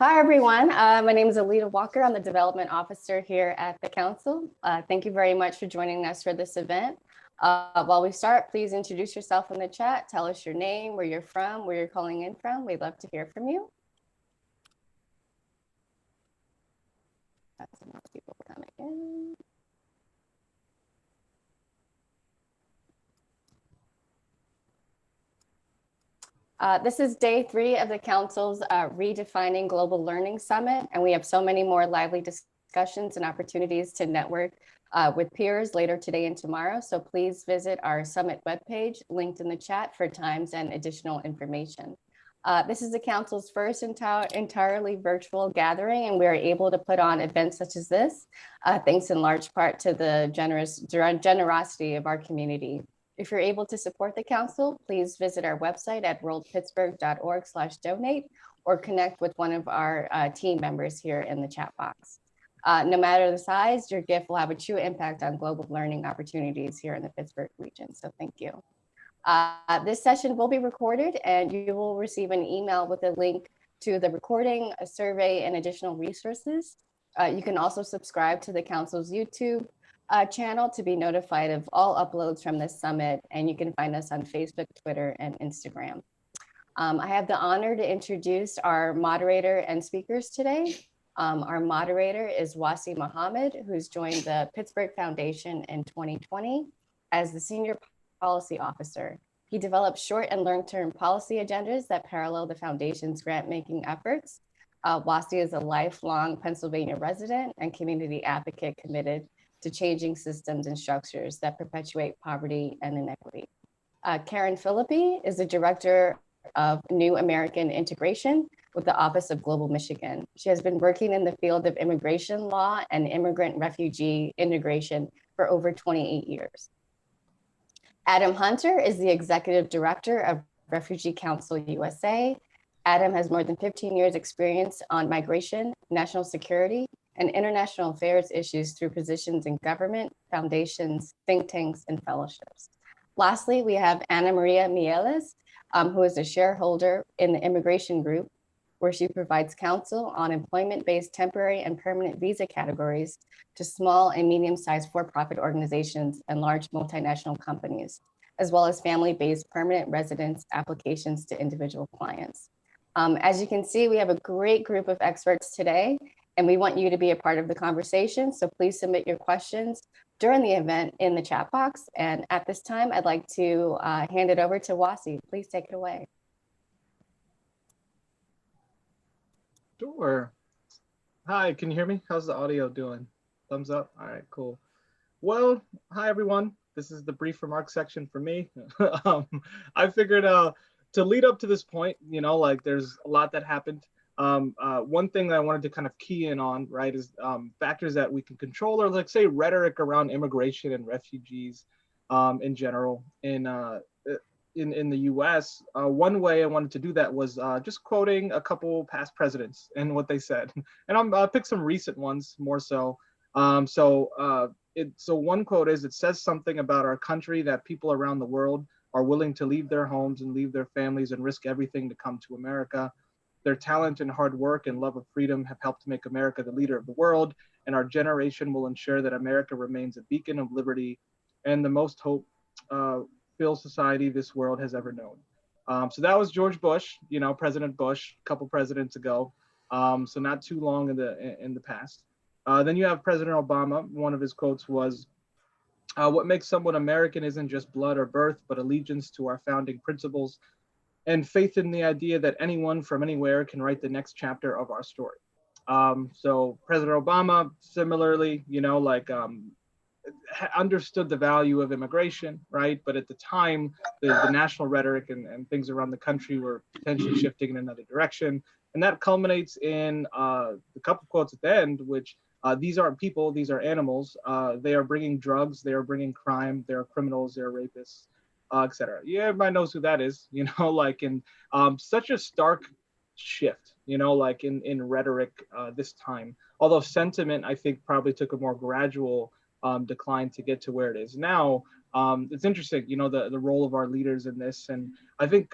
Hi, everyone. My name is Alita Walker. I'm the Development Officer here at the Council. Thank you very much for joining us for this event. While we start, please introduce yourself in the chat. Tell us your name, where you're from, where you're calling in from. We'd love to hear from you. Some more people coming in. This is day 3 of the Council's Redefining Global Learning Summit, and we have so many more lively discussions and opportunities to network with peers later today and tomorrow. So please visit our summit webpage linked in the chat for times and additional information. This is the Council's first entirely virtual gathering, and we are able to put on events such as this, thanks in large part to the generosity of our community. If you're able to support the Council, please visit our website at worldpittsburgh.org/donate or connect with one of our team members here in the chat box. No matter the size, your gift will have a true impact on global learning opportunities here in the Pittsburgh region, so thank you. This session will be recorded and you will receive an email with a link to the recording, a survey, and additional resources. You can also subscribe to the Council's YouTube channel to be notified of all uploads from this summit, and you can find us on Facebook, Twitter, and Instagram. I have the honor to introduce our moderator and speakers today. Our moderator is Wasi Muhammad, who's joined the Pittsburgh Foundation in 2020 as the Senior Policy Officer. He develops short and long-term policy agendas that parallel the Foundation's grant-making efforts. Wasi is a lifelong Pennsylvania resident and community advocate committed to changing systems and structures that perpetuate poverty and inequity. Karen Philippi is the Director of New American Integration with the Office of Global Michigan. She has been working in the field of immigration law and immigrant refugee integration for over 28 years. Adam Hunter is the Executive Director of Refugee Council USA. Adam has more than 15 years experience on migration, national security, and international affairs issues through positions in government, foundations, think tanks, and fellowships. Lastly, we have Ana Maria Mieles, who is a shareholder in the Immigration Group, where she provides counsel on employment-based temporary and permanent visa categories to small and medium-sized for-profit organizations and large multinational companies, as well as family-based permanent residence applications to individual clients. As you can see, we have a great group of experts today, and we want you to be a part of the conversation. So please submit your questions during the event in the chat box. And at this time, I'd like to hand it over to Wasi. Please take it away. Sure. Hi, can you hear me? How's the audio doing? Thumbs up? All right, cool. Well, hi everyone. This is the brief remarks section for me. I figured to lead up to this point, you know, like there's a lot that happened. One thing that I wanted to kind of key in on, right, is factors that we can control, or like say rhetoric around immigration and refugees in general in the US. One way I wanted to do that was just quoting a couple past presidents and what they said. And I'll pick some recent ones more so. So one quote is, it says something about our country that people around the world are willing to leave their homes and leave their families and risk everything to come to America. Their talent and hard work and love of freedom have helped make America the leader of the world, and our generation will ensure that America remains a beacon of liberty and the most hope-filled society this world has ever known. So that was George Bush, you know, President Bush, a couple presidents ago, so not too long in the past. Then you have President Obama. One of his quotes was, what makes someone American isn't just blood or birth, but allegiance to our founding principles and faith in the idea that anyone from anywhere can write the next chapter of our story. So President Obama, similarly, you know, like understood the value of immigration, right? But at the time, the national rhetoric and things around the country were potentially shifting in another direction. And that culminates in the couple quotes at the end, which these aren't people, these are animals. They are bringing drugs, they are bringing crime, they are criminals, they are rapists, etc. Yeah, everybody knows who that is, you know, like in such a stark shift, you know, like in rhetoric this time. Although sentiment, I think, probably took a more gradual decline to get to where it is now. It's interesting, you know, the role of our leaders in this. And I think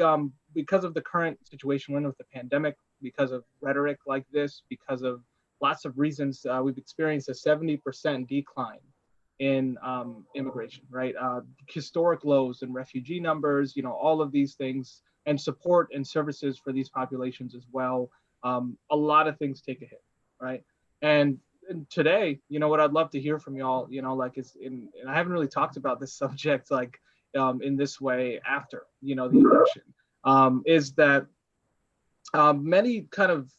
because of the current situation we're in with the pandemic, because of rhetoric like this, because of lots of reasons. We've experienced a 70% decline in immigration, right? Historic lows in refugee numbers, all of these things, and support and services for these populations as well. A lot of things take a hit, right? And today, what I'd love to hear from y'all, and I haven't really talked about this subject in this way after, the election, is that many kind of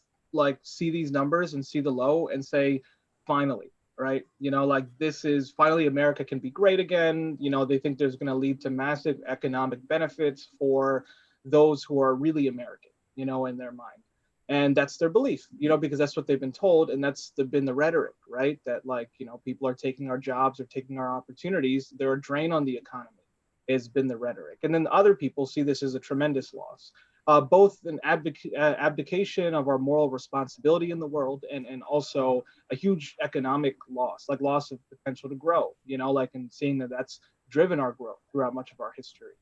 see these numbers and see the low and say, finally, right? This is finally America can be great again. They think there's going to lead to massive economic benefits for those who are really American, in their mind. And that's their belief, because that's what they've been told. And that's been the rhetoric, right? That people are taking our jobs or taking our opportunities. They're a drain on the economy has been the rhetoric. And then other people see this as a tremendous loss. Both an abdication of our moral responsibility in the world and also a huge economic loss, loss of potential to grow, and seeing that that's driven our growth throughout much of our history.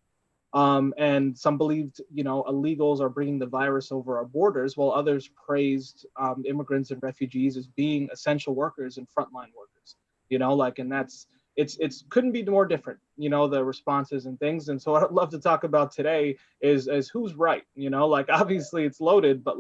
And some believed, illegals are bringing the virus over our borders, while others praised immigrants and refugees as being essential workers and frontline workers, and it's couldn't be more different, the responses and things. And so what I'd love to talk about today is who's right, obviously it's loaded, but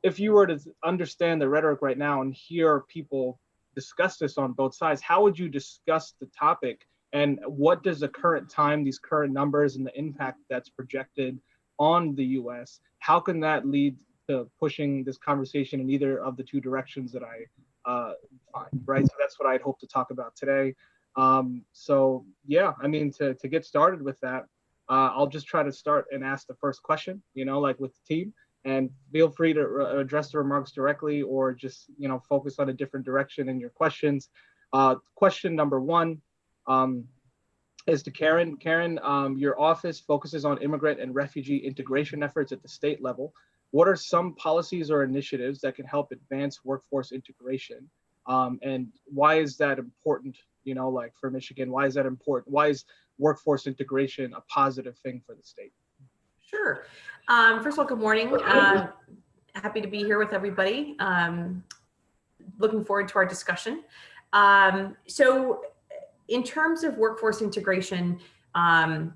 if you were to understand the rhetoric right now and hear people discuss this on both sides, how would you discuss the topic? And what does the current time, these current numbers and the impact that's projected on the US, how can that lead to pushing this conversation in either of the two directions that I find, right? So that's what I'd hope to talk about today. So yeah, to get started with that, I'll just try to start and ask the first question, with the team, and feel free to address the remarks directly or just, focus on a different direction in your questions. Question number one is to Karen. Karen, your office focuses on immigrant and refugee integration efforts at the state level. What are some policies or initiatives that can help advance workforce integration? And why is that important? For Michigan, why is that important? Why is workforce integration a positive thing for the state? Sure. First of all, good morning. Happy to be here with everybody. Looking forward to our discussion. So in terms of workforce integration, why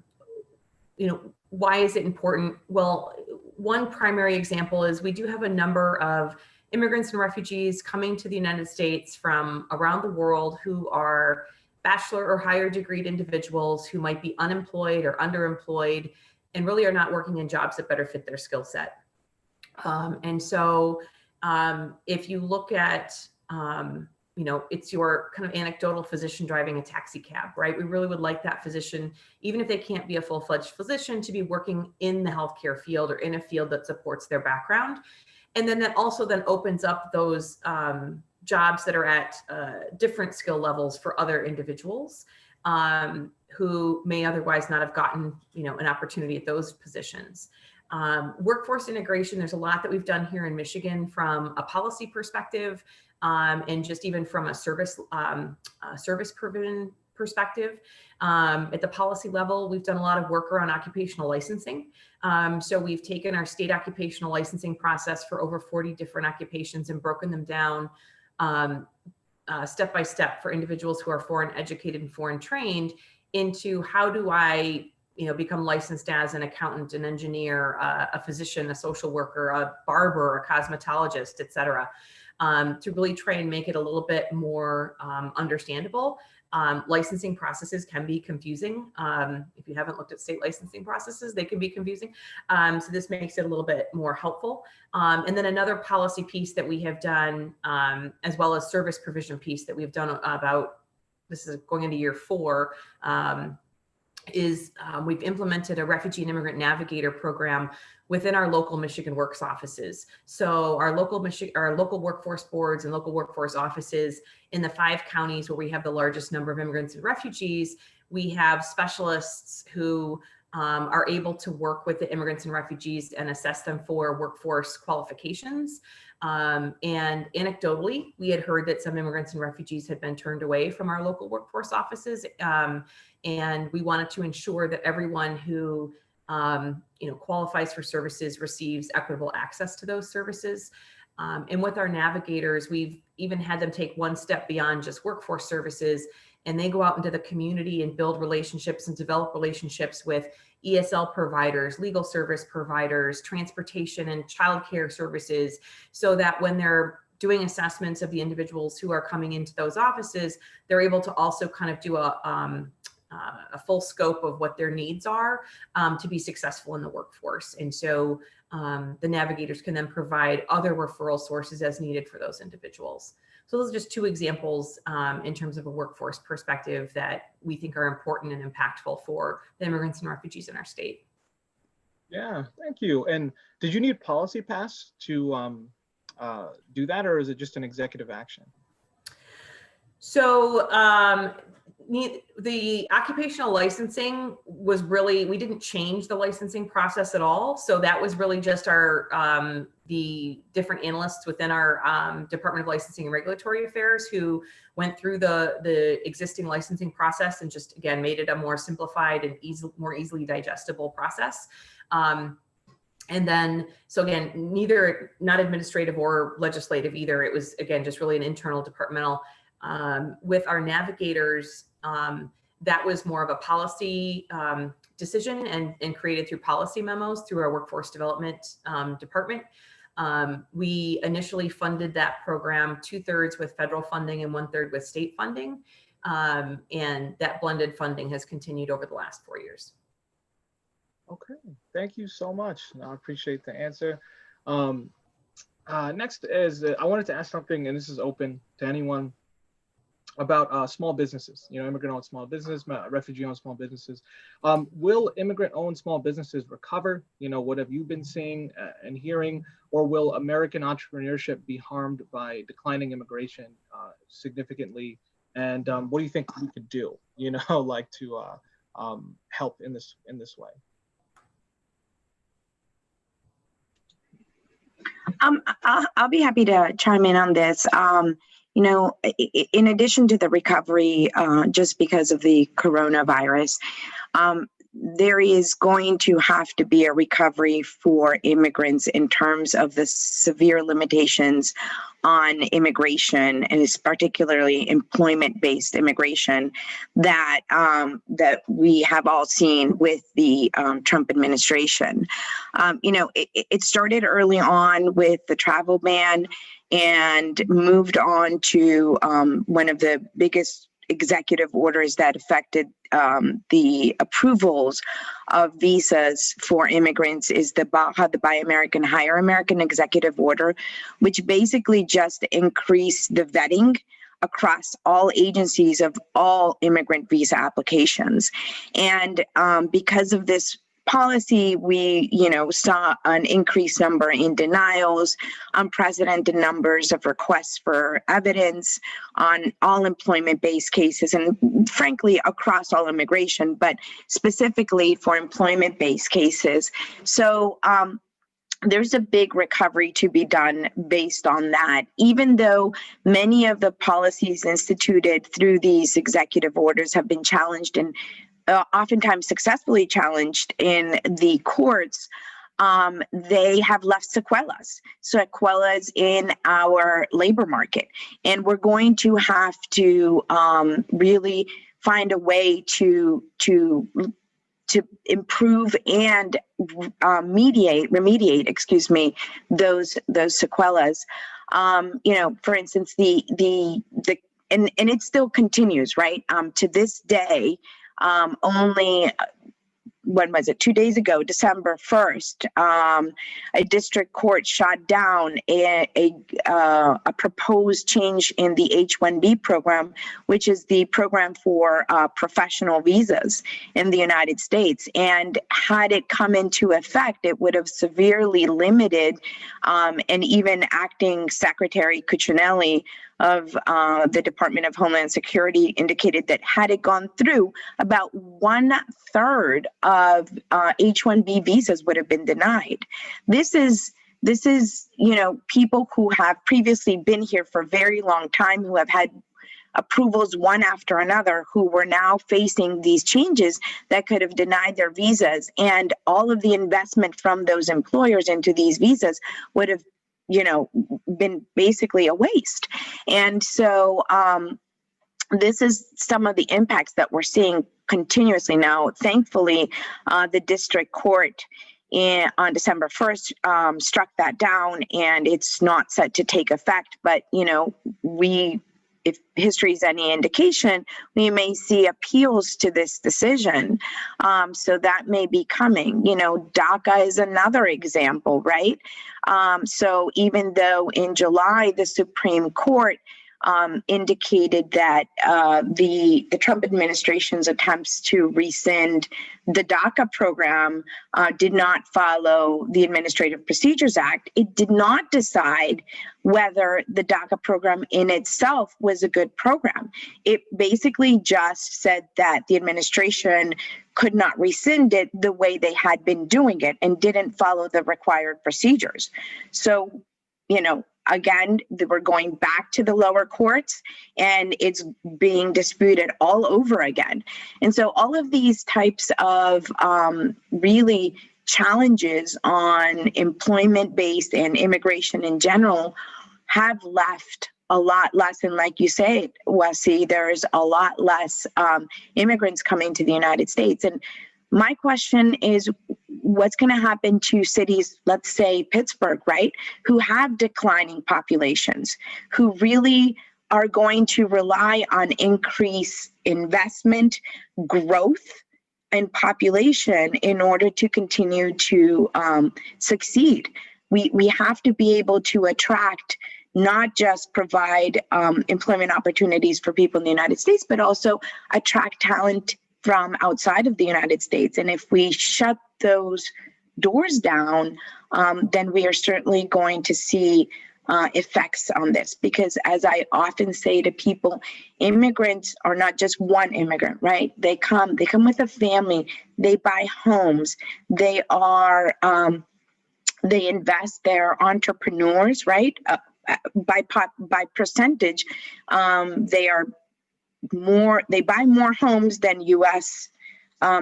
is it important? Well, one primary example is we do have a number of immigrants and refugees coming to the United States from around the world who are bachelor or higher degreed individuals who might be unemployed or underemployed and really are not working in jobs that better fit their skill set. And so if you look at, it's your kind of anecdotal physician driving a taxi cab, right? We really would like that physician, even if they can't be a full-fledged physician, to be working in the healthcare field or in a field that supports their background. And then that also then opens up those jobs that are at different skill levels for other individuals who may otherwise not have gotten, an opportunity at those positions. Workforce integration, there's a lot that we've done here in Michigan from a policy perspective and just even from a service provision perspective. At the policy level, we've done a lot of work around occupational licensing. So we've taken our state occupational licensing process for over 40 different occupations and broken them down step by step for individuals who are foreign educated and foreign trained into how do I become licensed as an accountant, an engineer, a physician, a social worker, a barber, a cosmetologist, et cetera, to really try and make it a little bit more understandable. Licensing processes can be confusing. If you haven't looked at state licensing processes, they can be confusing. So this makes it a little bit more helpful. And then another policy piece that we have done, as well as service provision piece that we've done about, this is going into year 4, is we've implemented a refugee and immigrant navigator program within our local Michigan Works offices. So our local workforce boards and local workforce offices in the 5 counties where we have the largest number of immigrants and refugees, we have specialists who are able to work with the immigrants and refugees and assess them for workforce qualifications. And anecdotally, we had heard that some immigrants and refugees had been turned away from our local workforce offices. And we wanted to ensure that everyone who qualifies for services receives equitable access to those services. And with our navigators, we've even had them take one step beyond just workforce services, and they go out into the community and build relationships and develop relationships with ESL providers, legal service providers, transportation and childcare services, so that when they're doing assessments of the individuals who are coming into those offices, they're able to also kind of do a full scope of what their needs are to be successful in the workforce. And so the navigators can then provide other referral sources as needed for those individuals. So those are just two examples in terms of a workforce perspective that we think are important and impactful for the immigrants and refugees in our state. Yeah, thank you. And did you need policy pass to do that, or is it just an executive action? So the occupational licensing was really, we didn't change the licensing process at all. So that was really just our, the different analysts within our Department of Licensing and Regulatory Affairs who went through the existing licensing process and just, again, made it a more simplified and more easily digestible process. And then, so again, neither, not administrative or legislative either. It was, again, just really an internal departmental. With our navigators, that was more of a policy decision and created through policy memos through our workforce development department. We initially funded that program 2/3 with federal funding and 1/3 with state funding. And that blended funding has continued over the last 4 years. Okay, thank you so much. I appreciate the answer. Next is, I wanted to ask something, and this is open to anyone, about small businesses, immigrant-owned small business, refugee-owned small businesses. Will immigrant-owned small businesses recover? What have you been seeing and hearing? Or will American entrepreneurship be harmed by declining immigration significantly? And what do you think we could do, like to help in this way? I'll be happy to chime in on this. In addition to the recovery, just because of the coronavirus, there is going to have to be a recovery for immigrants in terms of the severe limitations on immigration, and it's particularly employment-based immigration that that we have all seen with the Trump administration. It started early on with the travel ban and moved on to one of the biggest executive orders that affected the approvals of visas for immigrants is the Buy American, Hire American executive order, which basically just increased the vetting across all agencies of all immigrant visa applications. And because of this policy, we, saw an increased number in denials, unprecedented numbers of requests for evidence on all employment-based cases, and frankly, across all immigration, but specifically for employment-based cases. So there's a big recovery to be done based on that, even though many of the policies instituted through these executive orders have been challenged and oftentimes successfully challenged in the courts. They have left sequelas in our labor market. And we're going to have to really find a way to improve and remediate, those sequelas. For instance, and it still continues, right? To this day, only, when was it? 2 days ago, December 1st, a district court shot down a proposed change in the H-1B program, which is the program for professional visas in the United States. And had it come into effect, it would have severely limited, and even acting Secretary Cuccinelli of the Department of Homeland Security indicated that had it gone through, about 1/3 of H-1B visas would have been denied. This is people who have previously been here for a very long time, who have had approvals one after another who were now facing these changes that could have denied their visas, and all of the investment from those employers into these visas would have, you know, been basically a waste. And so this is some of the impacts that we're seeing continuously now. Thankfully, the district court on December 1st struck that down, and it's not set to take effect. But, you know, if history is any indication, we may see appeals to this decision. So that may be coming. You know, DACA is another example, right? So even though in July, the Supreme Court indicated that the Trump administration's attempts to rescind the DACA program did not follow the Administrative Procedures Act, it did not decide whether the DACA program in itself was a good program. It basically just said that the administration could not rescind it the way they had been doing it and didn't follow the required procedures. So, you know, again, we're going back to the lower courts, and it's being disputed all over again. And so all of these types of really challenges on employment-based and immigration in general have left a lot less, and like you say, Wessie, there's a lot less immigrants coming to the United States. And my question is, what's going to happen to cities, let's say Pittsburgh, right, who have declining populations, who really are going to rely on increased investment, growth, and population in order to continue to succeed? We have to be able to attract, not just provide employment opportunities for people in the United States, but also attract talent from outside of the United States. And if we shut those doors down, then we are certainly going to see effects on this. Because as I often say to people, immigrants are not just one immigrant, right? They come with a family, they buy homes, they are, they invest, they're entrepreneurs, right? By percentage, they buy more homes than U.S.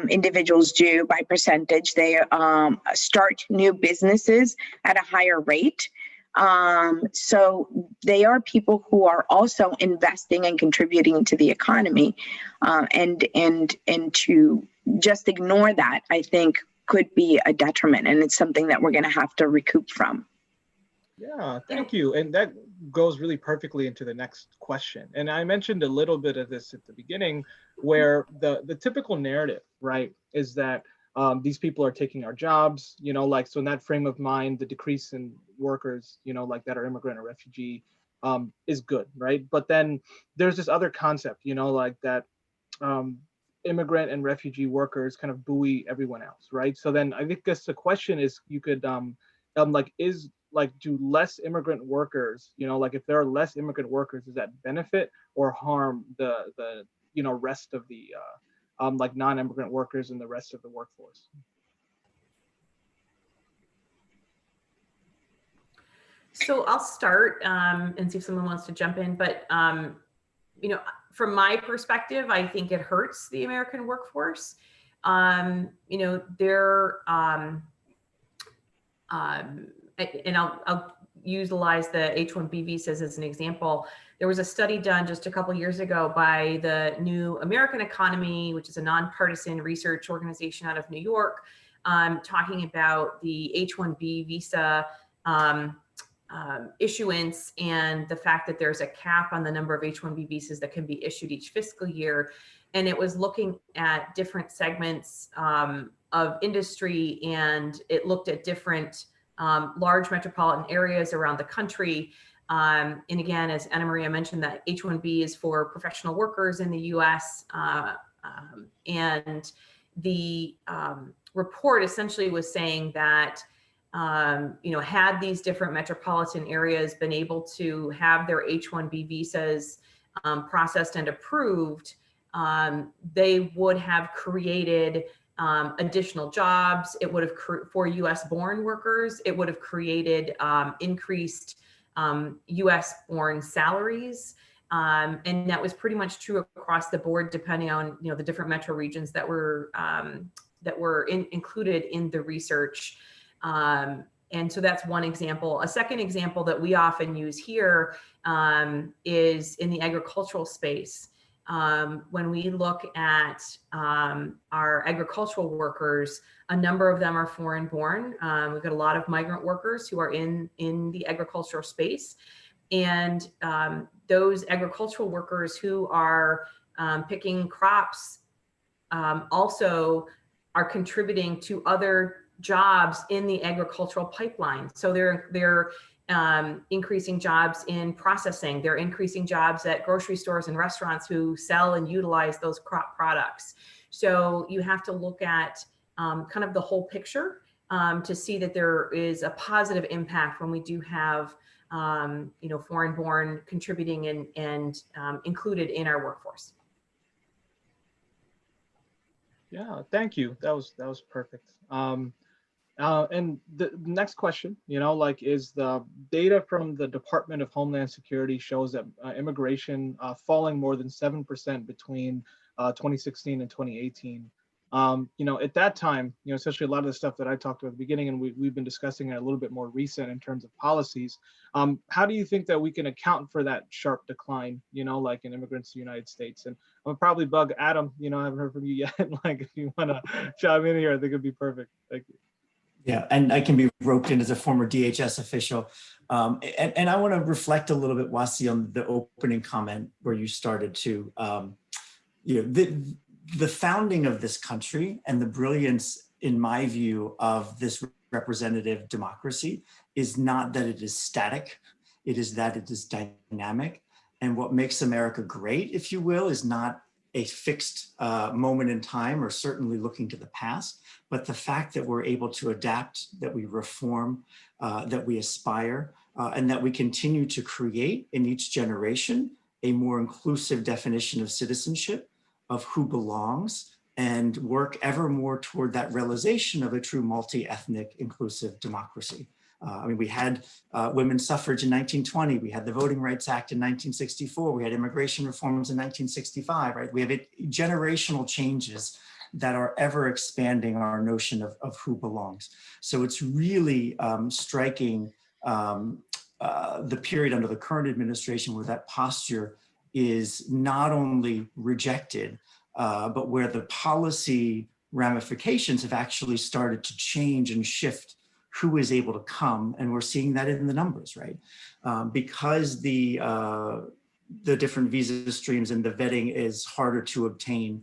Individuals do by percentage. They start new businesses at a higher rate. So they are people who are also investing and contributing to the economy. And to just ignore that, I think, could be a detriment. And it's something that we're going to have to recoup from. Yeah, thank you. And that goes really perfectly into the next question. And I mentioned a little bit of this at the beginning, where the typical narrative, right, is that these people are taking our jobs, you know, like, so in that frame of mind, the decrease in workers, you know, like that are immigrant or refugee is good, right? But then there's this other concept, you know, like that immigrant and refugee workers kind of buoy everyone else, right? So then I guess the question is, you could do less immigrant workers, you know, like if there are less immigrant workers, does that benefit or harm the you know, rest of the like non-immigrant workers and the rest of the workforce? So I'll start and see if someone wants to jump in, but you know, from my perspective, I think it hurts the American workforce. You know, and I'll utilize the H-1B visas as an example. There was a study done just a couple of years ago by the New American Economy, which is a nonpartisan research organization out of New York, talking about the H-1B visa issuance and the fact that there's a cap on the number of H-1B visas that can be issued each fiscal year. And it was looking at different segments of industry, and it looked at different large metropolitan areas around the country. And again, as Anna Maria mentioned, that H-1B is for professional workers in the US. And the report essentially was saying that, you know, had these different metropolitan areas been able to have their H-1B visas processed and approved, they would have created additional jobs. It would have, for US born workers, it would have created increased US born salaries. And that was pretty much true across the board, depending on, the different metro regions that were included in the research. And so that's one example. A second example that we often use here is in the agricultural space. When we look at our agricultural workers, a number of them are foreign born. We've got a lot of migrant workers who are in the agricultural space. And those agricultural workers who are picking crops also are contributing to other jobs in the agricultural pipeline. So they're increasing jobs in processing. They're increasing jobs at grocery stores and restaurants who sell and utilize those crop products. So you have to look at kind of the whole picture to see that there is a positive impact when we do have foreign-born contributing and included in our workforce. Yeah, thank you. That was perfect. And the next question, is the data from the Department of Homeland Security shows that immigration falling more than 7% between 2016 and 2018. At that time, especially a lot of the stuff that I talked about at the beginning, and we've been discussing it a little bit more recent in terms of policies. How do you think that we can account for that sharp decline, like in immigrants to the United States? And I'll probably bug Adam, I haven't heard from you yet. Like, if you want to chime in here, I think it'd be perfect. Thank you. Yeah, and I can be roped in as a former DHS official. And I want to reflect a little bit, Wasi, on the opening comment where you started to, the founding of this country and the brilliance, in my view, of this representative democracy is not that it is static, it is that it is dynamic. And what makes America great, if you will, is not a fixed moment in time or certainly looking to the past, but the fact that we're able to adapt, that we reform, that we aspire, and that we continue to create in each generation a more inclusive definition of citizenship, of who belongs, and work ever more toward that realization of a true multi-ethnic inclusive democracy. We had women's suffrage in 1920, we had the Voting Rights Act in 1964, we had immigration reforms in 1965, right? We have generational changes that are ever expanding our notion of who belongs. So it's really striking the period under the current administration where that posture is not only rejected, but where the policy ramifications have actually started to change and shift who is able to come. And we're seeing that in the numbers, right? Because the different visa streams and the vetting is harder to obtain,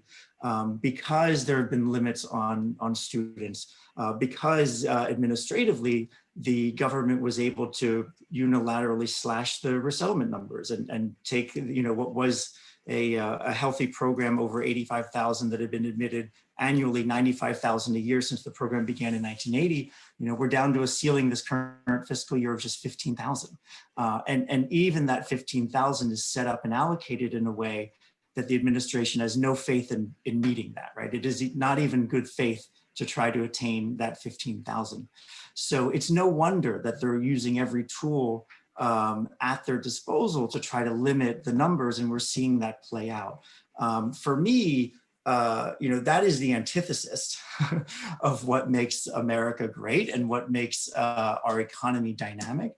because there have been limits on students, because administratively, the government was able to unilaterally slash the resettlement numbers and take, what was a healthy program, over 85,000 that had been admitted annually, 95,000 a year since the program began in 1980. We're down to a ceiling this current fiscal year of just 15,000. And even that 15,000 is set up and allocated in a way that the administration has no faith in meeting that, right? It is not even good faith to try to attain that 15,000. So it's no wonder that they're using every tool at their disposal to try to limit the numbers, and we're seeing that play out. For me, that is the antithesis of what makes America great and what makes our economy dynamic.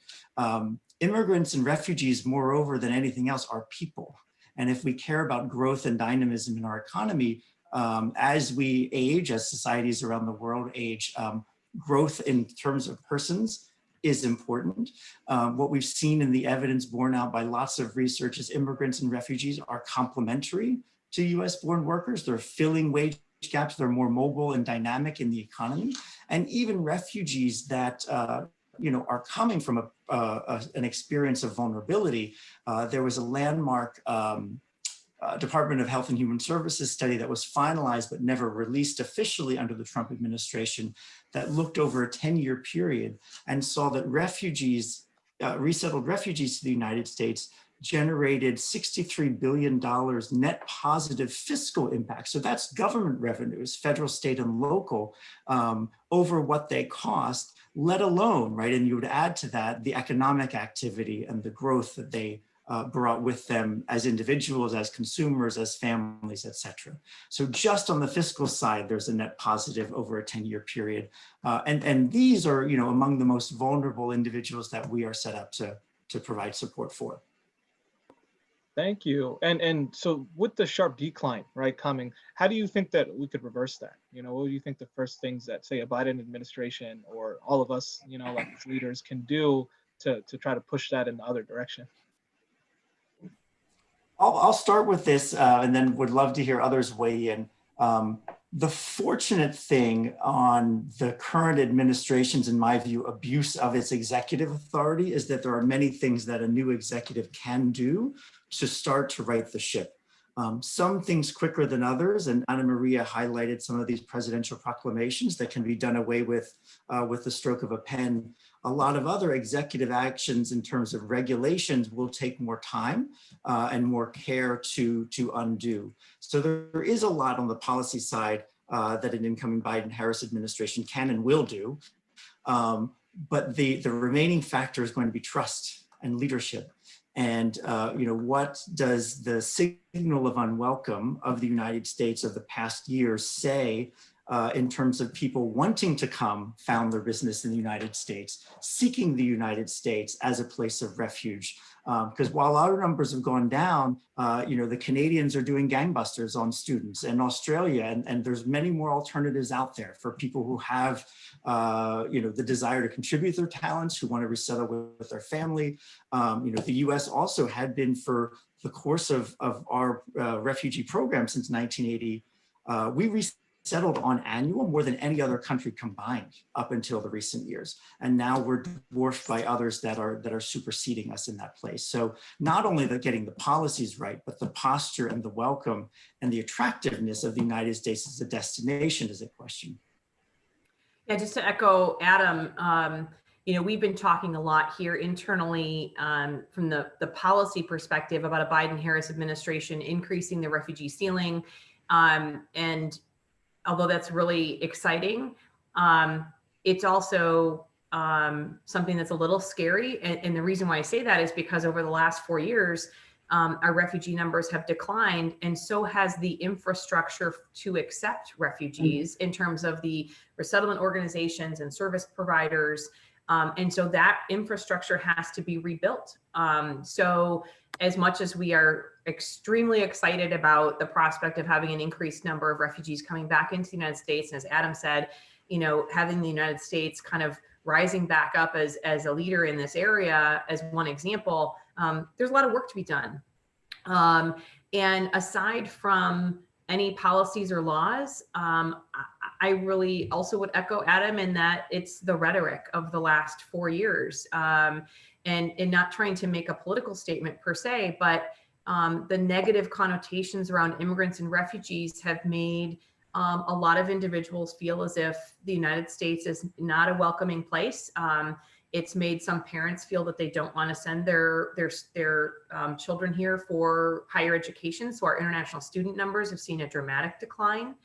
Immigrants and refugees, moreover than anything else, are people. And if we care about growth and dynamism in our economy, as we age, as societies around the world age, growth in terms of persons is important. What we've seen in the evidence borne out by lots of research is immigrants and refugees are complementary to US born workers. They're filling wage gaps, they're more mobile and dynamic in the economy. And even refugees that are coming from an experience of vulnerability. There was a landmark Department of Health and Human Services study that was finalized but never released officially under the Trump administration that looked over a 10-year period and saw that refugees, resettled refugees to the United States generated $63 billion net positive fiscal impact. So that's government revenues, federal, state, and local, over what they cost, let alone, right? And you would add to that the economic activity and the growth that they brought with them as individuals, as consumers, as families, et cetera. So just on the fiscal side, there's a net positive over a 10-year period. And these are, among the most vulnerable individuals that we are set up to provide support for. Thank you. And so with the sharp decline, right, coming, how do you think that we could reverse that? What do you think the first things that, say, a Biden administration or all of us, like as leaders can do to try to push that in the other direction? I'll start with this and then would love to hear others weigh in. The fortunate thing on the current administration's, in my view, abuse of its executive authority is that there are many things that a new executive can do to start to right the ship. Some things quicker than others, and Ana Maria highlighted some of these presidential proclamations that can be done away with the stroke of a pen. A lot of other executive actions in terms of regulations will take more time and more care to undo. So there is a lot on the policy side that an incoming Biden-Harris administration can and will do. But the remaining factor is going to be trust and leadership. And what does the signal of unwelcome of the United States of the past years say in terms of people wanting to come found their business in the United States, seeking the United States as a place of refuge? Because while our numbers have gone down, the Canadians are doing gangbusters on students, and Australia, and there's many more alternatives out there for people who have, the desire to contribute their talents, who want to resettle with their family. The U.S. also had been, for the course of our refugee program since 1980, we settled on annual more than any other country combined up until the recent years. And now we're dwarfed by others that are superseding us in that place. So not only getting the policies right, but the posture and the welcome and the attractiveness of the United States as a destination is a question. Yeah, just to echo Adam, we've been talking a lot here internally from the policy perspective about a Biden-Harris administration increasing the refugee ceiling. And although that's really exciting, it's also something that's a little scary. And the reason why I say that is because over the last 4 years, our refugee numbers have declined, and so has the infrastructure to accept refugees in terms of the resettlement organizations and service providers. And so that infrastructure has to be rebuilt. So as much as we are extremely excited about the prospect of having an increased number of refugees coming back into the United States, and as Adam said, having the United States kind of rising back up as a leader in this area, as one example, there's a lot of work to be done. And aside from any policies or laws, I really also would echo Adam in that it's the rhetoric of the last 4 years, and not trying to make a political statement per se, but the negative connotations around immigrants and refugees have made a lot of individuals feel as if the United States is not a welcoming place. It's made some parents feel that they don't want to send their children here for higher education. So our international student numbers have seen a dramatic decline.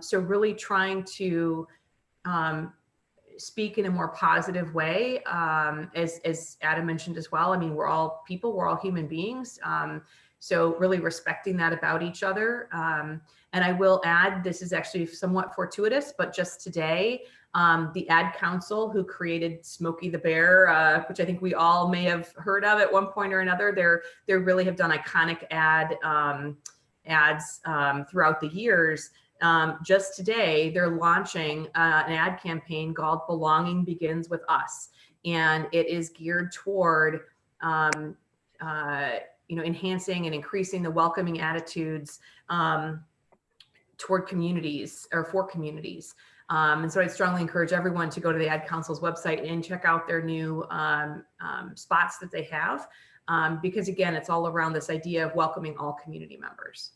So really trying to speak in a more positive way, as Adam mentioned as well. I mean, we're all people, we're all human beings. So really respecting that about each other. And I will add, this is actually somewhat fortuitous, but just today, the ad council who created Smokey the Bear, which I think we all may have heard of at one point or another, they really have done iconic ads throughout the years. Just today, they're launching an ad campaign called Belonging Begins With Us. And it is geared toward enhancing and increasing the welcoming attitudes toward communities or for communities. And so I'd strongly encourage everyone to go to the Ad Council's website and check out their new spots that they have, because again, it's all around this idea of welcoming all community members.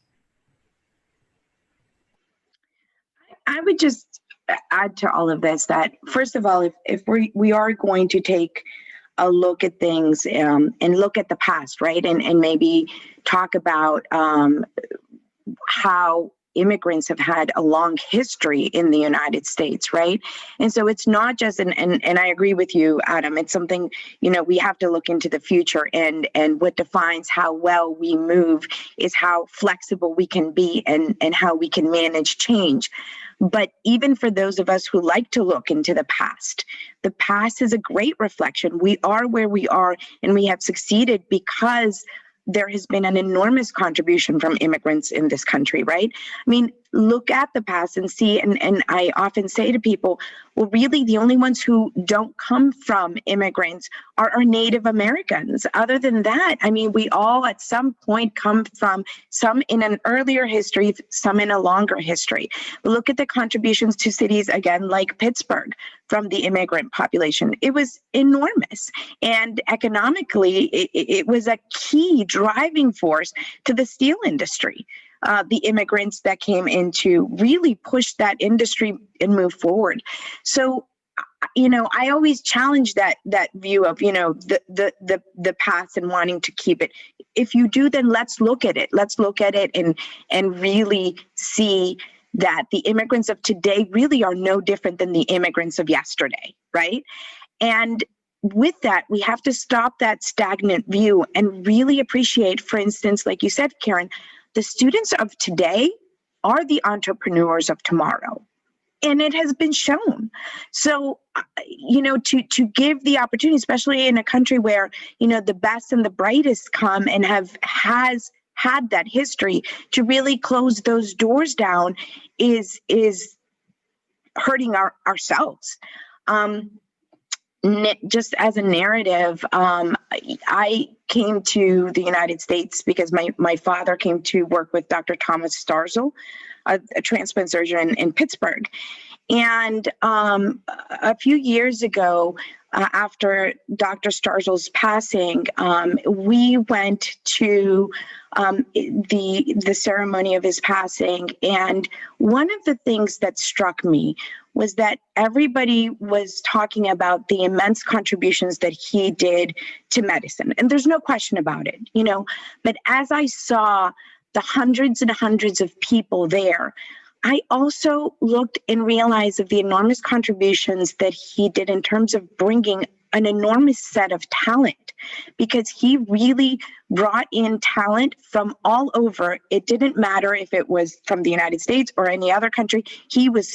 I would just add to all of this that, first of all, if we are going to take a look at things and look at the past, right, and maybe talk about how immigrants have had a long history in the United States, right? And so it's not just, and I agree with you, Adam, it's something, you know, we have to look into the future, and what defines how well we move is how flexible we can be, and how we can manage change. But even for those of us who like to look into the past is a great reflection. We are where we are, and we have succeeded because there has been an enormous contribution from immigrants in this country, right? I mean, look at the past and see, and I often say to people, well, really the only ones who don't come from immigrants are our Native Americans. Other than that, I mean, we all at some point come from, some in an earlier history, some in a longer history. But look at the contributions to cities, again, like Pittsburgh, from the immigrant population. It was enormous. And economically, it was a key driving force to the steel industry. The immigrants that came in to really push that industry and move forward. So, you know, I always challenge that view of, you know, the past and wanting to keep it. If you do, then let's look at it. Let's look at it and really see that the immigrants of today really are no different than the immigrants of yesterday, right? And with that, we have to stop that stagnant view and really appreciate, for instance, like you said, Karen, the students of today are the entrepreneurs of tomorrow. And it has been shown. So, you know, to give the opportunity, especially in a country where, you know, the best and the brightest come and has had that history, to really close those doors down is hurting ourselves. Just as a narrative, I came to the United States because my father came to work with Dr. Thomas Starzl, a transplant surgeon in Pittsburgh. And a few years ago, after Dr. Starzl's passing, we went to the ceremony of his passing. And one of the things that struck me was that everybody was talking about the immense contributions that he did to medicine. And there's no question about it, you know, but as I saw the hundreds and hundreds of people there, I also looked and realized of the enormous contributions that he did in terms of bringing an enormous set of talent, because he really brought in talent from all over. It didn't matter if it was from the United States or any other country. He was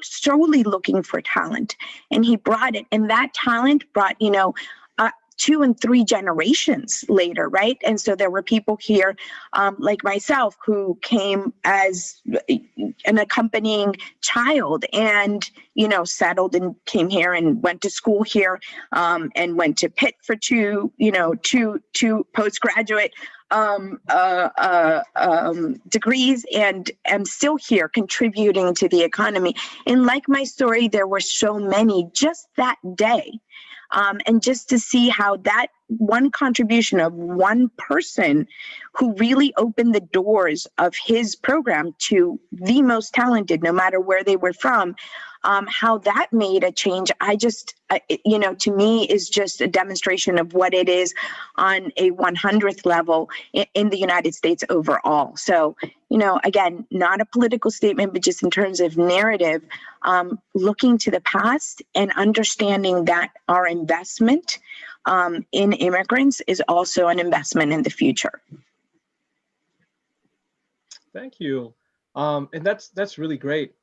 solely looking for talent, and he brought it. And that talent brought, you know, 2 and 3 generations later, right? And so there were people here like myself who came as an accompanying child and, you know, settled and came here and went to school here and went to Pitt for two postgraduate degrees, and am still here contributing to the economy. And like my story, there were so many just that day. And just to see how that one contribution of one person who really opened the doors of his program to the most talented, no matter where they were from, how that made a change, you know, to me is just a demonstration of what it is on a 100th level in the United States overall. So, you know, again, not a political statement, but just in terms of narrative, looking to the past and understanding that our investment in immigrants is also an investment in the future. Thank you. And that's really great.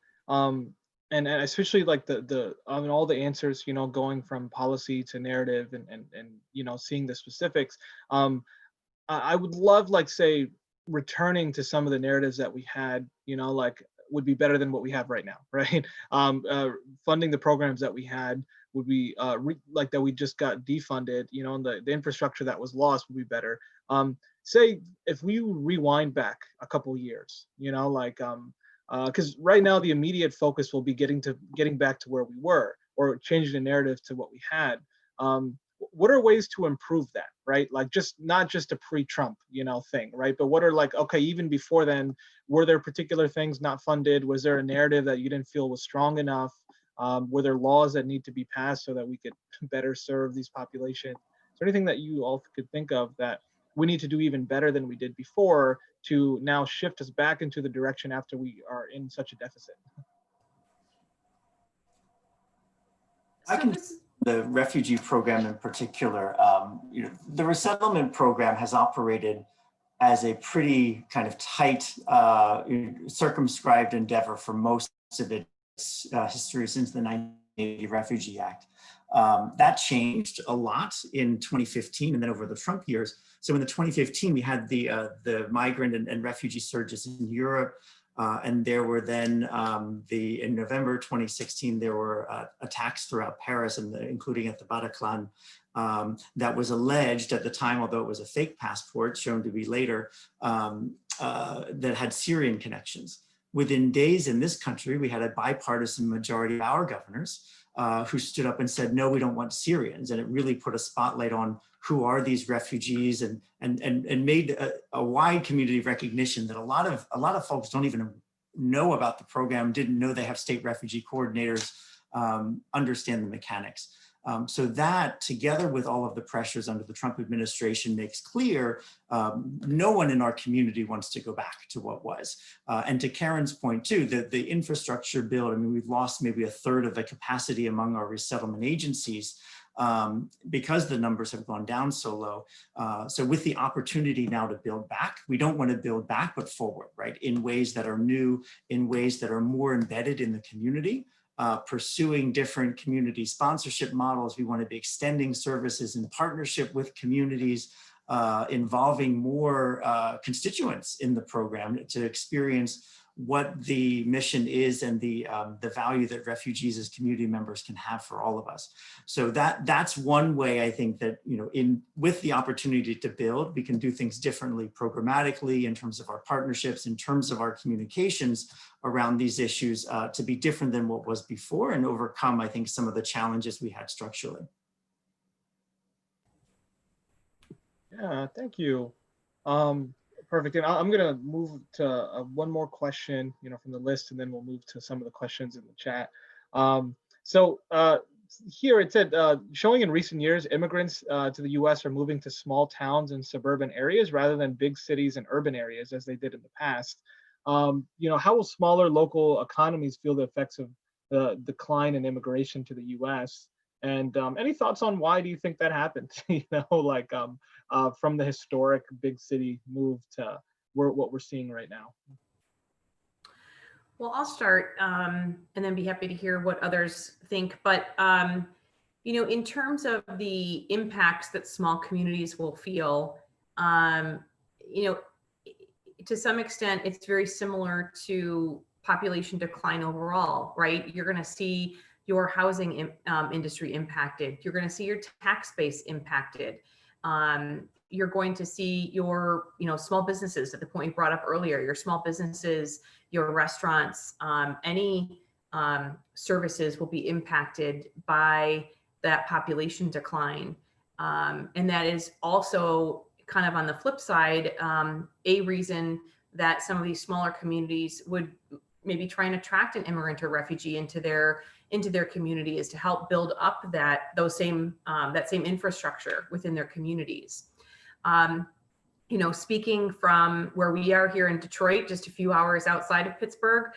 And especially like the all the answers, you know, going from policy to narrative and you know, seeing the specifics. I would love, like, say, returning to some of the narratives that we had, you know, like would be better than what we have right now, right? Funding the programs that we had would be like that we just got defunded, you know, and the infrastructure that was lost would be better. Say if we rewind back a couple years, you know, like because right now the immediate focus will be getting back to where we were, or changing the narrative to what we had. What are ways to improve that, right? Like not just a pre-Trump, you know, thing, right? But what are, like, okay, even before then, were there particular things not funded? Was there a narrative that you didn't feel was strong enough? Were there laws that need to be passed so that we could better serve these populations? Is there anything that you all could think of that we need to do even better than we did before to now shift us back into the direction after we are in such a deficit? I can, the refugee program in particular, the resettlement program has operated as a pretty kind of tight, circumscribed endeavor for most of its history since the 1980 Refugee Act. That changed a lot in 2015 and then over the Trump years. So in the 2015, we had the migrant and refugee surges in Europe. And there were then, in November 2016, there were attacks throughout Paris, and including at the Bataclan, that was alleged at the time, although it was a fake passport shown to be later, that had Syrian connections. Within days in this country, we had a bipartisan majority of our governors who stood up and said, no, we don't want Syrians. And it really put a spotlight on who are these refugees, and made a wide community recognition that a lot of folks don't even know about the program, didn't know they have state refugee coordinators, understand the mechanics. So that, together with all of the pressures under the Trump administration, makes clear no one in our community wants to go back to what was. And to Karen's point too, the infrastructure build, I mean, we've lost maybe a third of the capacity among our resettlement agencies because the numbers have gone down so low. So with the opportunity now to build back, we don't want to build back, but forward, right? In ways that are new, in ways that are more embedded in the community. Pursuing different community sponsorship models. We want to be extending services in partnership with communities, involving more constituents in the program to experience what the mission is and the value that refugees as community members can have for all of us. So that's one way I think that, with the opportunity to build, we can do things differently programmatically in terms of our partnerships, in terms of our communications around these issues, to be different than what was before and overcome, I think, some of the challenges we had structurally. Yeah, thank you. Perfect. And I'm going to move to one more question, from the list, and then we'll move to some of the questions in the chat. Here it said, showing in recent years, immigrants to the U.S. are moving to small towns and suburban areas rather than big cities and urban areas as they did in the past. How will smaller local economies feel the effects of the decline in immigration to the U.S.? And any thoughts on why do you think that happened? From the historic big city move to what we're seeing right now. Well, I'll start and then be happy to hear what others think. But, in terms of the impacts that small communities will feel, to some extent, it's very similar to population decline overall, right? You're going to see your housing industry impacted. You're going to see your tax base impacted. You're going to see your, small businesses, at the point you brought up earlier, your small businesses, your restaurants, any services will be impacted by that population decline. And that is also kind of on the flip side, a reason that some of these smaller communities would maybe try and attract an immigrant or refugee into their community, is to help build up that same infrastructure within their communities. Speaking from where we are here in Detroit, just a few hours outside of Pittsburgh,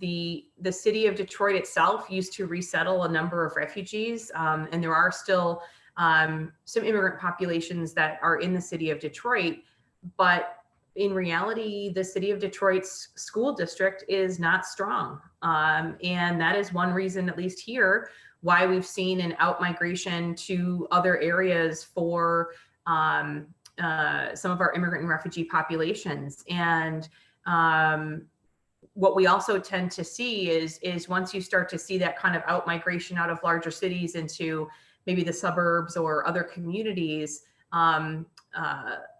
the city of Detroit itself used to resettle a number of refugees, and there are still some immigrant populations that are in the city of Detroit, but in reality, the city of Detroit's school district is not strong. And that is one reason, at least here, why we've seen an out-migration to other areas for some of our immigrant and refugee populations. And what we also tend to see is once you start to see that kind of out-migration out of larger cities into maybe the suburbs or other communities,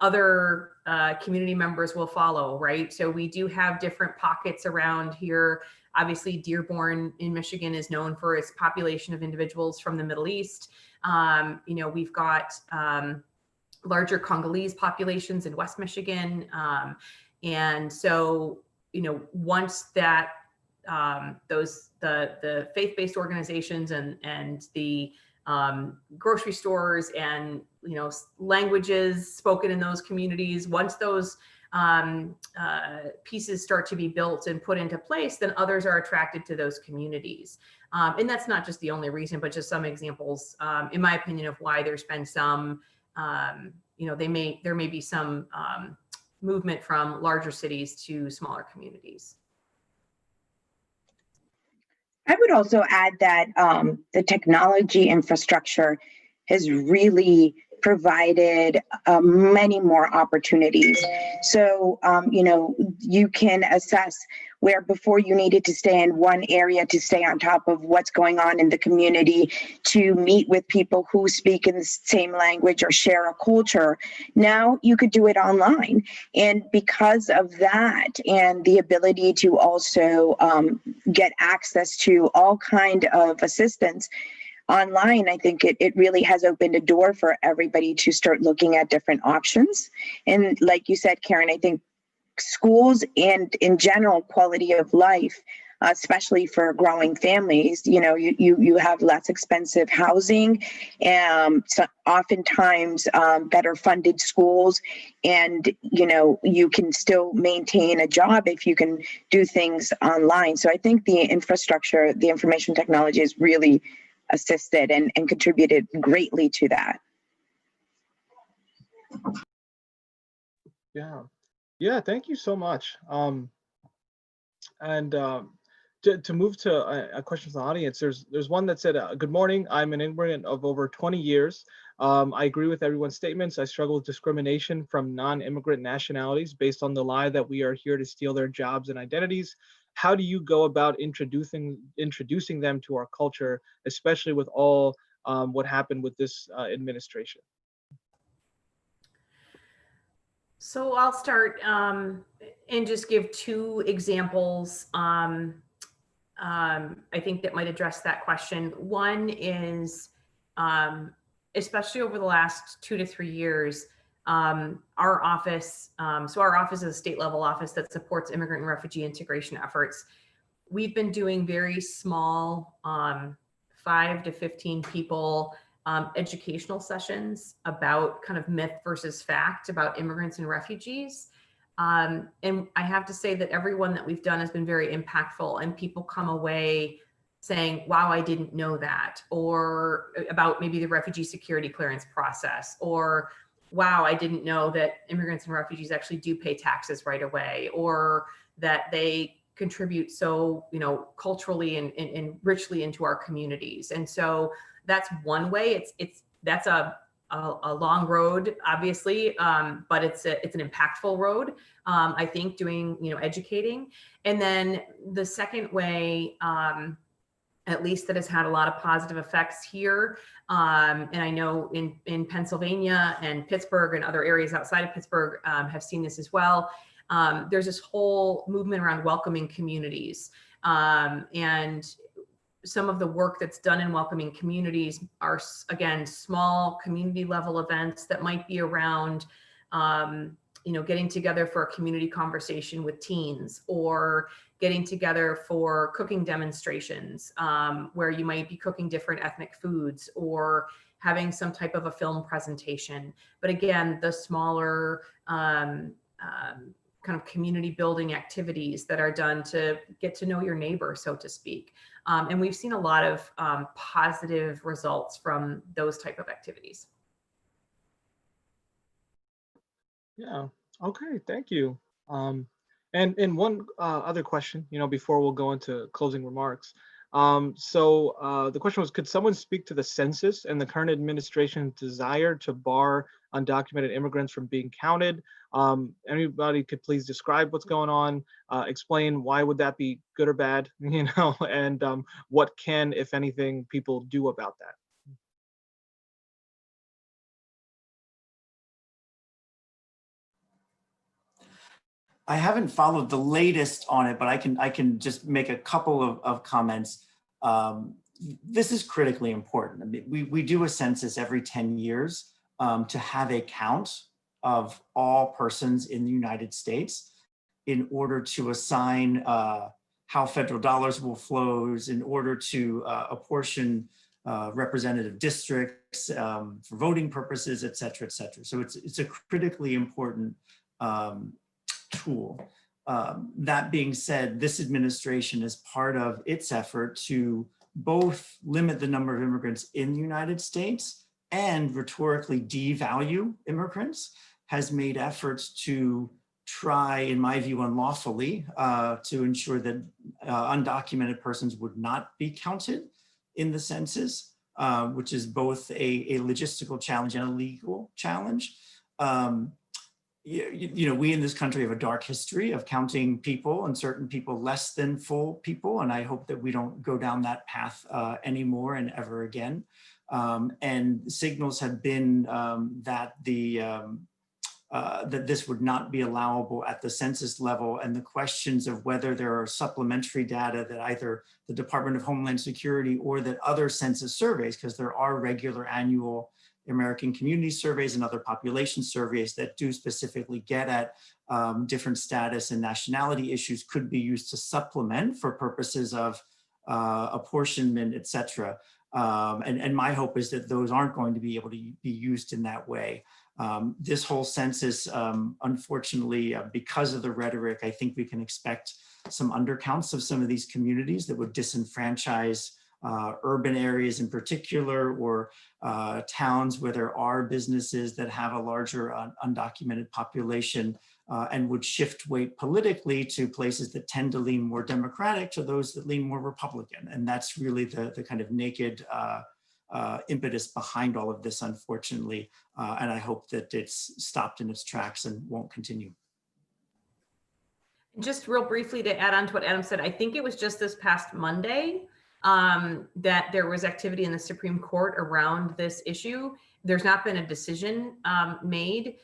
other community members will follow, right? So we do have different pockets around here. Obviously, Dearborn in Michigan is known for its population of individuals from the Middle East. We've got larger Congolese populations in West Michigan. And so, once that the faith-based organizations and the grocery stores and, languages spoken in those communities. Once those pieces start to be built and put into place, then others are attracted to those communities. And that's not just the only reason, but just some examples, in my opinion, of why there's been some, there may be some movement from larger cities to smaller communities. I would also add that the technology infrastructure has really provided many more opportunities. So, you can assess where before you needed to stay in one area to stay on top of what's going on in the community, to meet with people who speak in the same language or share a culture. Now you could do it online. And because of that and the ability to also get access to all kind of assistance online, I think it really has opened a door for everybody to start looking at different options. And like you said, Karen, I think schools and in general quality of life, especially for growing families, you have less expensive housing, and so oftentimes better funded schools, and you can still maintain a job if you can do things online. So I think the infrastructure, the information technology has really assisted and contributed greatly to that. Yeah, thank you so much. To move to a question from the audience, there's one that said, good morning, I'm an immigrant of over 20 years. I agree with everyone's statements. I struggle with discrimination from non-immigrant nationalities based on the lie that we are here to steal their jobs and identities. How do you go about introducing them to our culture, especially with all what happened with this administration? So I'll start and just give two examples I think that might address that question. One is, especially over the last 2 to 3 years, our office, so our office is a state level office that supports immigrant and refugee integration efforts. We've been doing very small, 5 to 15 people educational sessions about kind of myth versus fact about immigrants and refugees. And I have to say that everyone that we've done has been very impactful, and people come away saying, wow, I didn't know that, or about maybe the refugee security clearance process, or wow, I didn't know that immigrants and refugees actually do pay taxes right away, or that they contribute so, culturally and richly into our communities. And so that's one way. That's a long road, obviously, but it's an impactful road. I think doing, educating. And then the second way, at least that has had a lot of positive effects here. And I know in Pennsylvania and Pittsburgh and other areas outside of Pittsburgh have seen this as well. There's this whole movement around welcoming communities. And some of the work that's done in welcoming communities are, again, small community level events that might be around, getting together for a community conversation with teens, or getting together for cooking demonstrations, where you might be cooking different ethnic foods, or having some type of a film presentation. But again, the smaller kind of community building activities that are done to get to know your neighbor, so to speak. And we've seen a lot of positive results from those type of activities. Yeah, okay, thank you. And one other question, before we'll go into closing remarks. So the question was, could someone speak to the census and the current administration's desire to bar undocumented immigrants from being counted? Anybody could please describe what's going on, explain why would that be good or bad, and what can, if anything, people do about that? I haven't followed the latest on it, but I can just make a couple of comments. This is critically important. I mean, we do a census every 10 years to have a count of all persons in the United States in order to assign how federal dollars will flow, in order to apportion representative districts for voting purposes, et cetera, et cetera. So it's a critically important tool. That being said, this administration, as part of its effort to both limit the number of immigrants in the United States and rhetorically devalue immigrants, has made efforts to try, in my view, unlawfully, to ensure that undocumented persons would not be counted in the census, which is both a logistical challenge and a legal challenge. You know, we in this country have a dark history of counting people, and certain people less than full people, and I hope that we don't go down that path anymore and ever again. And signals have been that that this would not be allowable at the census level, and the questions of whether there are supplementary data that either the Department of Homeland Security or that other census surveys, because there are regular annual American community surveys and other population surveys that do specifically get at different status and nationality issues, could be used to supplement for purposes of apportionment, et cetera. And my hope is that those aren't going to be able to be used in that way. This whole census, unfortunately, because of the rhetoric, I think we can expect some undercounts of some of these communities that would disenfranchise urban areas in particular, or towns where there are businesses that have a larger undocumented population, and would shift weight politically to places that tend to lean more Democratic to those that lean more Republican. And that's really the kind of naked impetus behind all of this, unfortunately. And I hope that it's stopped in its tracks and won't continue. Just real briefly to add on to what Adam said, I think it was just this past Monday that there was activity in the Supreme Court around this issue. There's not been a decision made,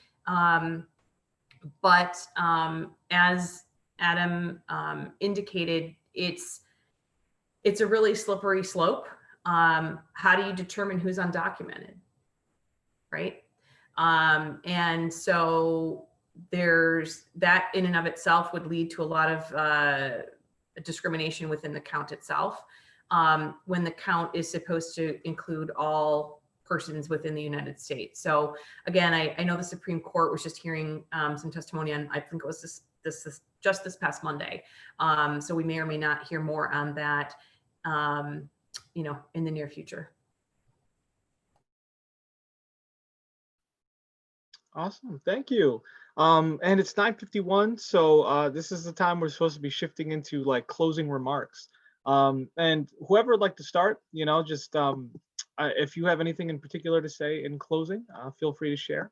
but as Adam indicated, it's a really slippery slope. How do you determine who's undocumented, right? And so there's that in and of itself would lead to a lot of discrimination within the count itself, when the count is supposed to include all persons within the United States. So again, I know the Supreme Court was just hearing some testimony on, I think it was just this past Monday. So we may or may not hear more on that, you know, in the near future. Awesome, thank you. And it's 9:51, so this is the time we're supposed to be shifting into like closing remarks. And whoever would like to start, you know, just if you have anything in particular to say in closing, feel free to share.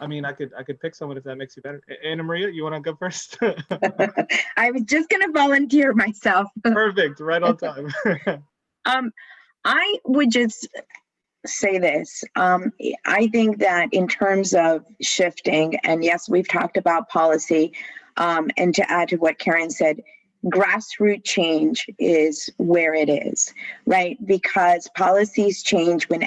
I mean, I could pick someone if that makes you better. Anna Maria, you want to go first? I was just going to volunteer myself. Perfect, right on time. I would just say this. I think that in terms of shifting, and yes, we've talked about policy, and to add to what Karen said, grassroots change is where it is, right? Because policies change when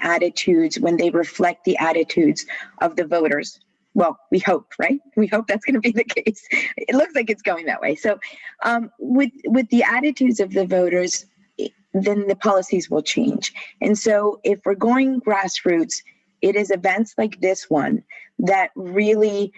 they reflect the attitudes of the voters. Well, we hope, right? We hope that's going to be the case. It looks like it's going that way. So with the attitudes of the voters, then the policies will change. And so if we're going grassroots, it is events like this one that really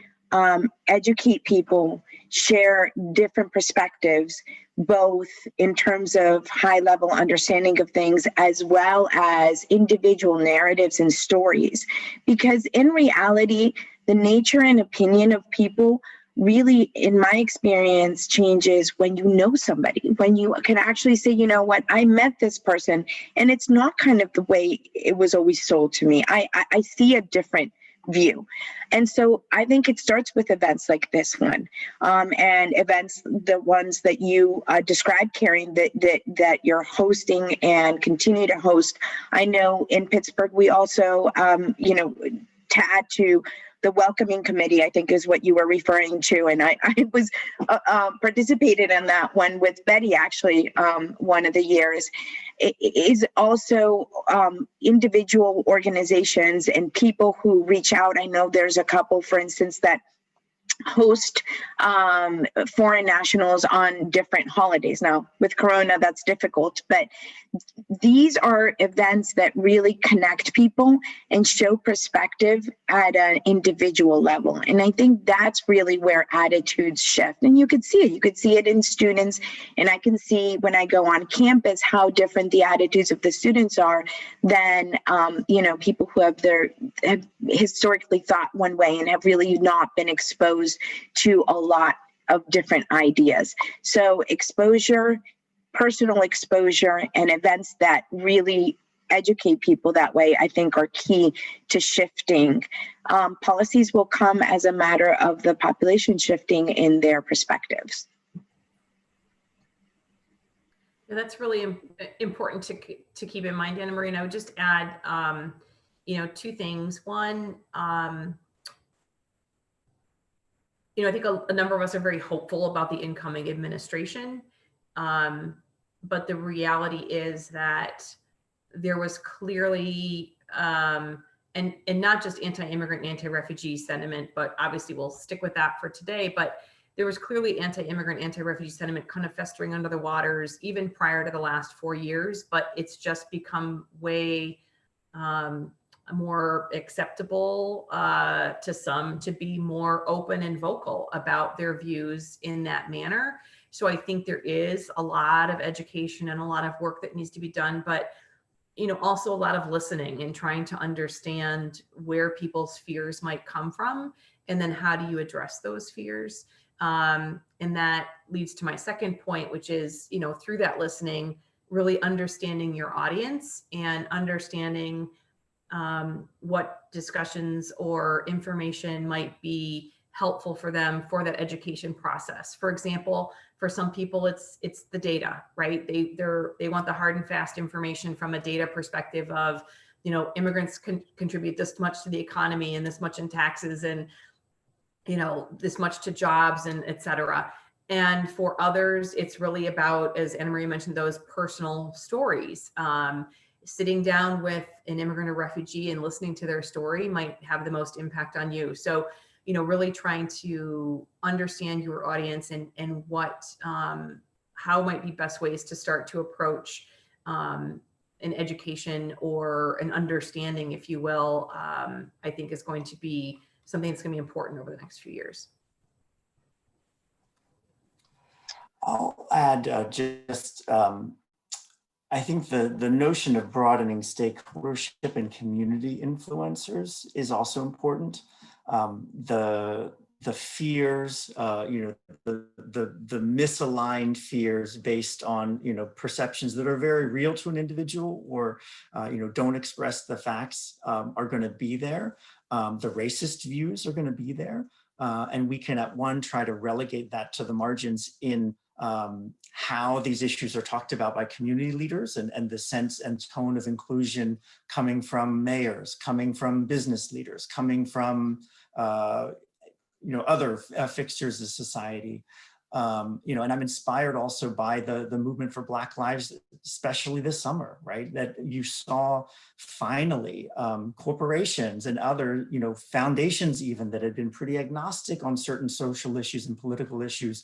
educate people, share different perspectives, both in terms of high level understanding of things, as well as individual narratives and stories. Because in reality, the nature and opinion of people really, in my experience, changes when you know somebody, when you can actually say, you know what, I met this person and it's not kind of the way it was always sold to me. I see a different view. And so I think it starts with events like this one, and events, the ones that you described, Karen, that you're hosting and continue to host. I know in Pittsburgh, we also, you know, to add to the welcoming committee, I think is what you were referring to. And I was participated in that one with Betty, actually, one of the years. It is also individual organizations and people who reach out. I know there's a couple, for instance, that host foreign nationals on different holidays. Now, with Corona, that's difficult, but these are events that really connect people and show perspective at an individual level. And I think that's really where attitudes shift. And you could see it. You could see it in students. And I can see when I go on campus how different the attitudes of the students are than, people who have historically thought one way and have really not been exposed to a lot of different ideas. So exposure, personal exposure, and events that really educate people that way, I think, are key to shifting. Policies will come as a matter of the population shifting in their perspectives. Yeah, that's really important to keep in mind, Anna Marie. And I would just add, two things. One, I think a number of us are very hopeful about the incoming administration. But the reality is that there was clearly, and not just anti-immigrant and anti-refugee sentiment, but obviously we'll stick with that for today, but there was clearly anti-immigrant, anti-refugee sentiment kind of festering under the waters even prior to the last 4 years, but it's just become way more acceptable to some to be more open and vocal about their views in that manner. So I think there is a lot of education and a lot of work that needs to be done, but also a lot of listening and trying to understand where people's fears might come from, and then how do you address those fears? And that leads to my second point, which is, through that listening, really understanding your audience and understanding what discussions or information might be helpful for them for that education process. For example, for some people, it's the data, right? They want the hard and fast information from a data perspective of, immigrants contribute this much to the economy and this much in taxes and, this much to jobs and et cetera. And for others, it's really about, as Anna Marie mentioned, those personal stories. Sitting down with an immigrant or refugee and listening to their story might have the most impact on you. So, really trying to understand your audience and what, how might be best ways to start to approach an education or an understanding, if you will, I think is going to be something that's going to be important over the next few years. I'll add I think the notion of broadening stakeholdership and community influencers is also important. The fears, the misaligned fears based on, perceptions that are very real to an individual or, don't express the facts are going to be there. The racist views are going to be there. And we can at one try to relegate that to the margins in how these issues are talked about by community leaders and the sense and tone of inclusion coming from mayors, coming from business leaders, coming from other fixtures of society. And I'm inspired also by the movement for Black Lives, especially this summer, right? That you saw finally corporations and other, foundations even that had been pretty agnostic on certain social issues and political issues,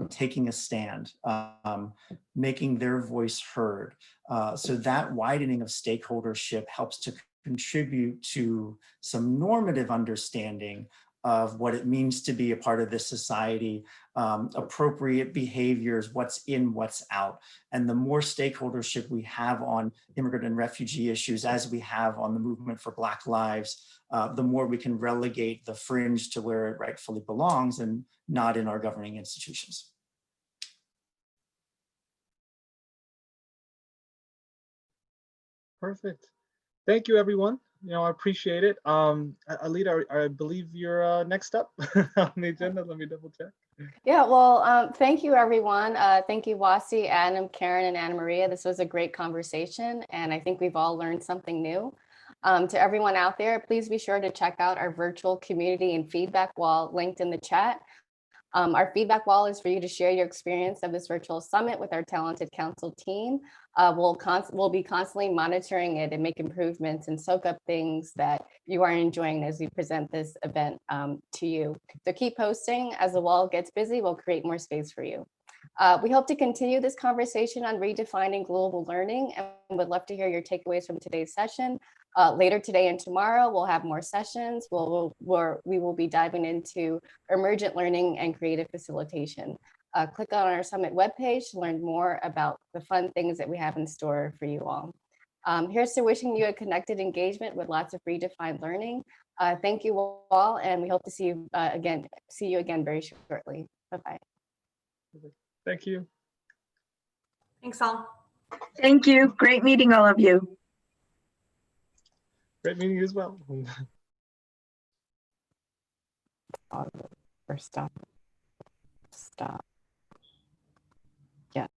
taking a stand, making their voice heard. So that widening of stakeholdership helps to contribute to some normative understanding of what it means to be a part of this society, appropriate behaviors, what's in, what's out. And the more stakeholdership we have on immigrant and refugee issues, as we have on the movement for Black Lives, the more we can relegate the fringe to where it rightfully belongs and not in our governing institutions. Perfect. Thank you, everyone. I appreciate it. Alita, I believe you're next up on the agenda. Let me double check. Yeah, well, thank you, everyone. Thank you, Wasi, Adam, Karen, and Anna Maria. This was a great conversation, and I think we've all learned something new. To everyone out there, please be sure to check out our virtual community and feedback wall linked in the chat. Our feedback wall is for you to share your experience of this virtual summit with our talented council team. We'll be constantly monitoring it and make improvements and soak up things that you are enjoying as we present this event to you. So keep posting. As the wall gets busy, we'll create more space for you. We hope to continue this conversation on redefining global learning and would love to hear your takeaways from today's session. Later today and tomorrow, we'll have more sessions. We will be diving into emergent learning and creative facilitation. Click on our summit webpage to learn more about the fun things that we have in store for you all. Here's to wishing you a connected engagement with lots of redefined learning. Thank you all, and we hope to see you again very shortly. Bye-bye. Thank you. Thanks all. Thank you. Great meeting all of you. Great meeting you as well. Or stop.